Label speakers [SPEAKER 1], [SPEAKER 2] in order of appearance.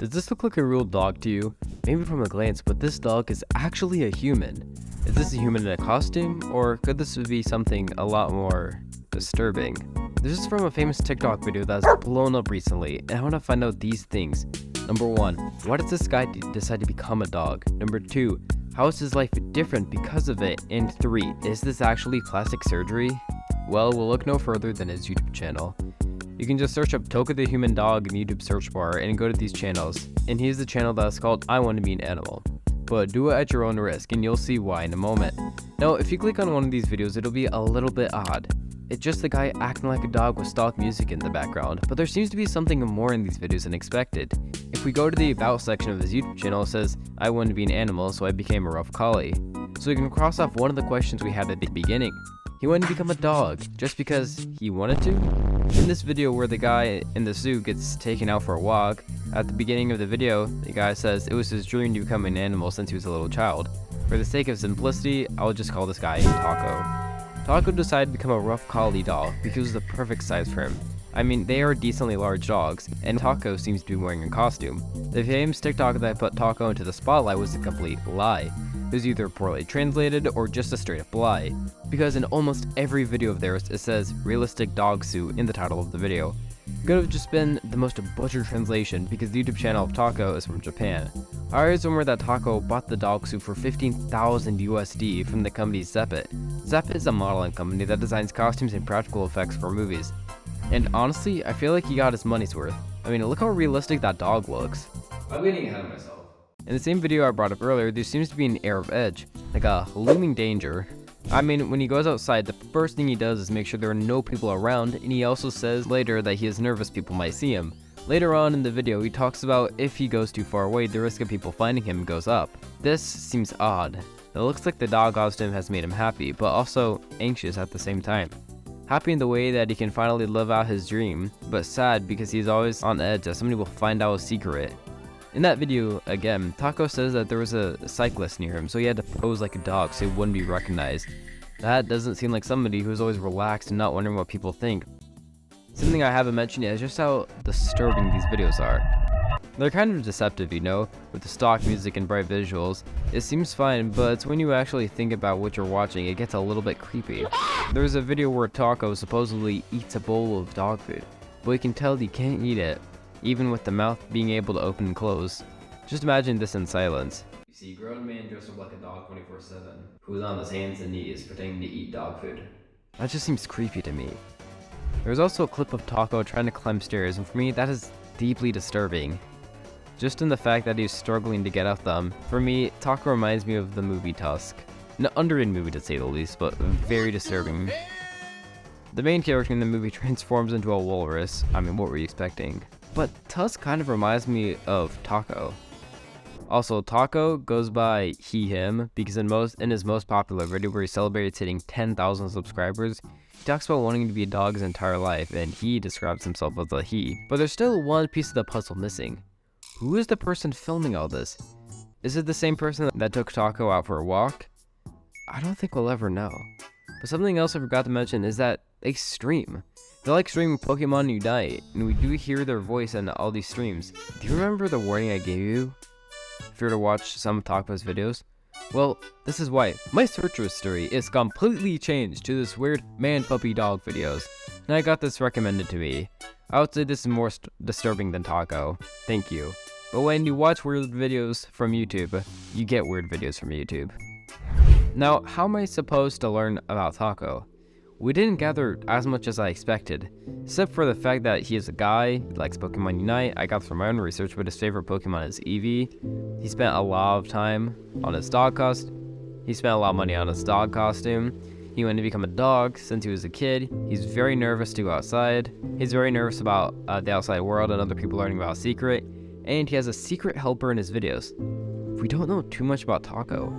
[SPEAKER 1] Does this look like a real dog to you? Maybe from a glance, but this dog is actually a human. Is this a human in a costume, or could this be something a lot more disturbing? This is from a famous TikTok video that's blown up recently, and I want to find out these things. Number 1, why does this guy decide to become a dog? Number 2, how is his life different because of it? And 3, is this actually plastic surgery? Well, we'll look no further than his YouTube channel. You can just search up Toka the Human Dog in the YouTube search bar and go to these channels. And here's the channel that's called I Want to Be an Animal. But do it at your own risk, and you'll see why in a moment. Now, if you click on one of these videos, it'll be a little bit odd. It's just the guy acting like a dog with stock music in the background, but there seems to be something more in these videos than expected. If we go to the About section of his YouTube channel, it says, I wanted to be an animal, so I became a rough collie. So we can cross off one of the questions we had at the beginning. He wanted to become a dog, just because he wanted to? In this video where the guy in the zoo gets taken out for a walk, at the beginning of the video, the guy says it was his dream to become an animal since he was a little child. For the sake of simplicity, I'll just call this guy Taco. Taco decided to become a rough collie dog because it was the perfect size for him. I mean, they are decently large dogs, and Taco seems to be wearing a costume. The famous TikTok that put Taco into the spotlight was a complete lie. It was either poorly translated or just a straight up lie, because in almost every video of theirs it says realistic dog suit in the title of the video. It could have just been the most butchered translation because the YouTube channel of Taco is from Japan. I always remember that Taco bought the dog suit for 15,000 USD from the company Zeppet. Zeppet is a modeling company that designs costumes and practical effects for movies. And honestly, I feel like he got his money's worth. I mean, look how realistic that dog looks. I'm getting ahead of myself. In the same video I brought up earlier, there seems to be an air of edge, like a looming danger. I mean, when he goes outside, the first thing he does is make sure there are no people around, and he also says later that he is nervous people might see him. Later on in the video, he talks about if he goes too far away, the risk of people finding him goes up. This seems odd. It looks like the dog costume has made him happy, but also anxious at the same time. Happy in the way that he can finally live out his dream, but sad because he's always on edge that somebody will find out his secret. In that video, again, Taco says that there was a cyclist near him, so he had to pose like a dog so he wouldn't be recognized. That doesn't seem like somebody who's always relaxed and not wondering what people think. Something I haven't mentioned yet is just how disturbing these videos are. They're kind of deceptive, you know, with the stock music and bright visuals. It seems fine, but it's when you actually think about what you're watching, it gets a little bit creepy. There's a video where Taco supposedly eats a bowl of dog food, but you can tell he can't eat it, even with the mouth being able to open and close. Just imagine this in silence. You see a grown man dressed up like a dog 24/7, who's on his hands and knees pretending to eat dog food. That just seems creepy to me. There's also a clip of Taco trying to climb stairs, and for me that is deeply disturbing. Just in the fact that he's struggling to get up them. For me, Taco reminds me of the movie Tusk. An underrated movie to say the least, but very disturbing. The main character in the movie transforms into a walrus. I mean, what were you expecting? But Tusk kind of reminds me of Taco. Also, Taco goes by he, him, because in his most popular video where he celebrates hitting 10,000 subscribers, he talks about wanting to be a dog his entire life, and he describes himself as a he. But there's still one piece of the puzzle missing. Who is the person filming all this? Is it the same person that took Taco out for a walk? I don't think we'll ever know. But something else I forgot to mention is that they stream. They like streaming Pokemon Unite, and we do hear their voice in all these streams. Do you remember the warning I gave you if you were to watch some of Taco's videos? Well, this is why. My search history is completely changed to this weird man puppy dog videos, and I got this recommended to me. I would say this is more disturbing than Taco. Thank you. But when you watch weird videos from YouTube, you get weird videos from YouTube. Now, how am I supposed to learn about Taco? We didn't gather as much as I expected, except for the fact that he is a guy, he likes Pokemon Unite. I got from my own research, but his favorite Pokemon is Eevee. He spent a lot of time on his dog costume. He spent a lot of money on his dog costume. He wanted to become a dog since he was a kid. He's very nervous to go outside. He's very nervous about the outside world and other people learning about his secret. And he has a secret helper in his videos. We don't know too much about Taco.